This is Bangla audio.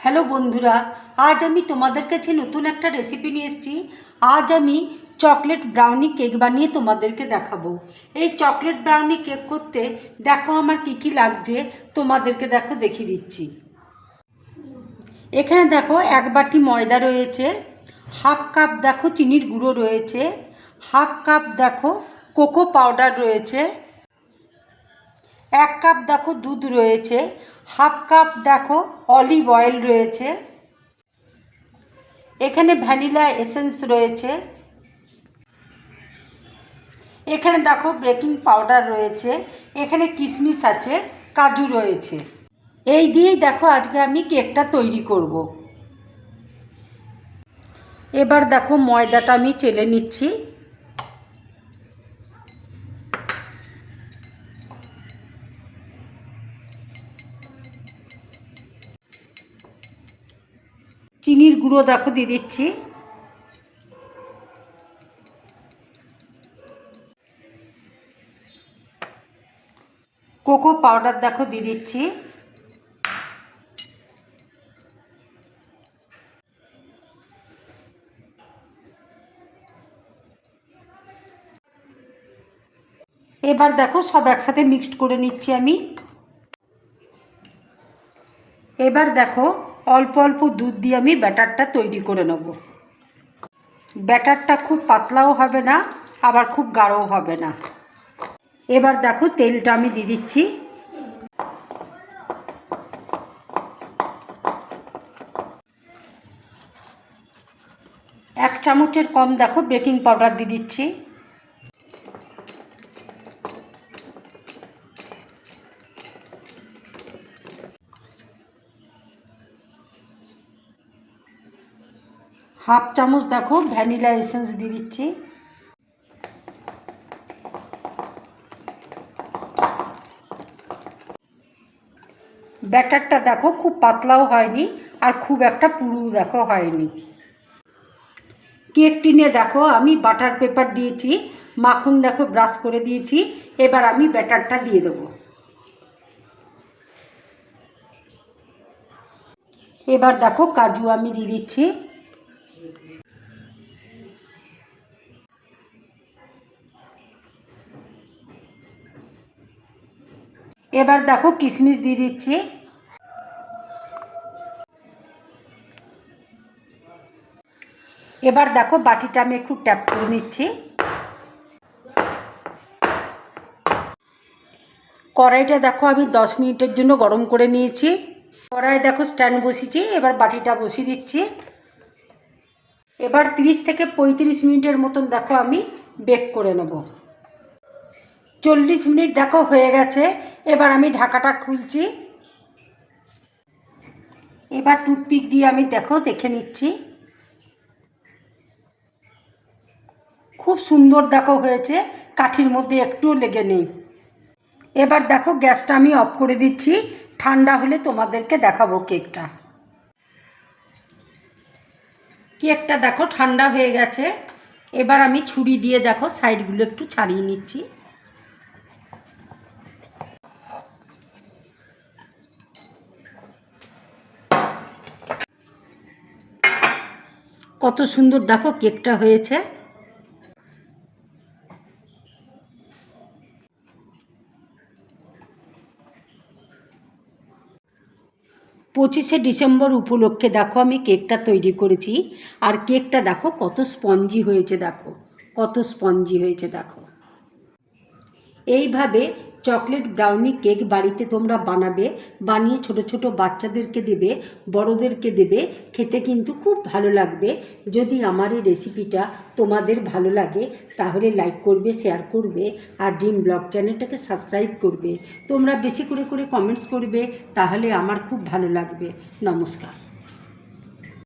হ্যালো বন্ধুরা, আজ আমি তোমাদের কাছে নতুন একটা রেসিপি নিয়ে এসেছি। আজ আমি চকলেট ব্রাউনি কেক বানিয়ে তোমাদেরকে দেখাবো। এই চকলেট ব্রাউনি কেক করতে দেখো আমার কি কি লাগছে, তোমাদেরকে দেখো দেখিয়ে দিচ্ছি। এখানে দেখো 1 বাটি ময়দা রয়েছে, হাফ কাপ দেখো চিনির গুঁড়ো রয়েছে, হাফ কাপ দেখো কোকো পাউডার রয়েছে, 1 কাপ দেখো দুধ রয়েছে, হাফ কাপ দেখো অলিভ অয়েল রয়েছে, এখানে ভ্যানিলা এসেন্স রয়েছে, এখানে দেখো বেকিং পাউডার রয়েছে, এখানে কিশমিশ আছে, কাজু রয়েছে। এই দিয়েই দেখো আজকে আমি কেকটা তৈরি করব। এবার দেখো ময়দাটা আমি চেলে নিচ্ছি। চিনির গুঁড়ো দেখো দিয়ে দিচ্ছি, কোকো পাউডার দেখো দিয়ে দিচ্ছি, এবার দেখো সব একসাথে মিক্সড করে নিচ্ছি আমি। এবার দেখো অল্প অল্প দুধ দিয়ে আমি ব্যাটারটা তৈরি করে নেব। ব্যাটারটা খুব পাতলাও হবে না, আবার খুব গাঢ়ও হবে না। এবার দেখো তেলটা আমি দিয়ে দিচ্ছি। এক চামচের কম দেখো বেকিং পাউডার দিয়ে দিচ্ছি। হাফ চামচ দেখো ভ্যানিলা এসেন্স দিয়ে দিচ্ছি। ব্যাটারটা দেখো খুব পাতলাও হয়নি, আর খুব একটা পুরু দেখো হয়নি। কেক টিনে দেখো আমি বাটার পেপার দিয়েছি, মাখন দেখো ব্রাশ করে দিয়েছি। এবার আমি ব্যাটারটা দিয়ে দেবো। এবার দেখো কাজু আমি দিয়ে দিচ্ছি। এবার দেখো কিশমিশ দিয়ে দিচ্ছি। এবার দেখো বাটিটা আমি একটু ট্যাপ করে নিচ্ছি। কড়াইটা দেখো আমি 10 মিনিটের জন্য গরম করে নিয়েছি। কড়াই দেখো স্ট্যান্ড বসিয়েছি, এবার বাটিটা বসিয়ে দিচ্ছি। এবার 30 থেকে 35 মিনিটের মতন দেখো আমি বেক করে নেব। 40 মিনিট দেখো হয়ে গেছে। এবার আমি ঢাকাটা খুলছি। এবার টুথপিক দিয়ে আমি দেখো দেখে নিচ্ছি। খুব সুন্দর দেখো হয়েছে, কাঠির মধ্যে একটুও লেগে নেই। এবার দেখো গ্যাসটা আমি অফ করে দিচ্ছি, ঠান্ডা হলে তোমাদেরকে দেখাবো কেকটা। কেকটা দেখো ঠান্ডা হয়ে গেছে। এবার আমি ছুরি দিয়ে দেখো সাইডগুলো একটু ছাড়িয়ে নিচ্ছি। কত সুন্দর দেখো কেকটা হয়েছে। 25শে ডিসেম্বর উপলক্ষে দেখো আমি কেকটা তৈরি করেছি। আর কেকটা দেখো কত স্পঞ্জি হয়েছে, দেখো কত স্পঞ্জি হয়েছে দেখো। এইভাবে চকলেট ব্রাউনি কেক বাড়িতে তোমরা বানাবে, বানিয়ে ছোট ছোট বাচ্চাদেরকে দেবে, বড়োদেরকে দেবে, খেতে কিন্তু খুব ভালো লাগবে। যদি আমার এই রেসিপিটা তোমাদের ভালো লাগে তাহলে লাইক করবে, শেয়ার করবে, আর ড্রিম ব্লগ চ্যানেলটাকে সাবস্ক্রাইব করবে। তোমরা বেশি করে কমেন্টস করবে, তাহলে আমার খুব ভালো লাগবে। নমস্কার।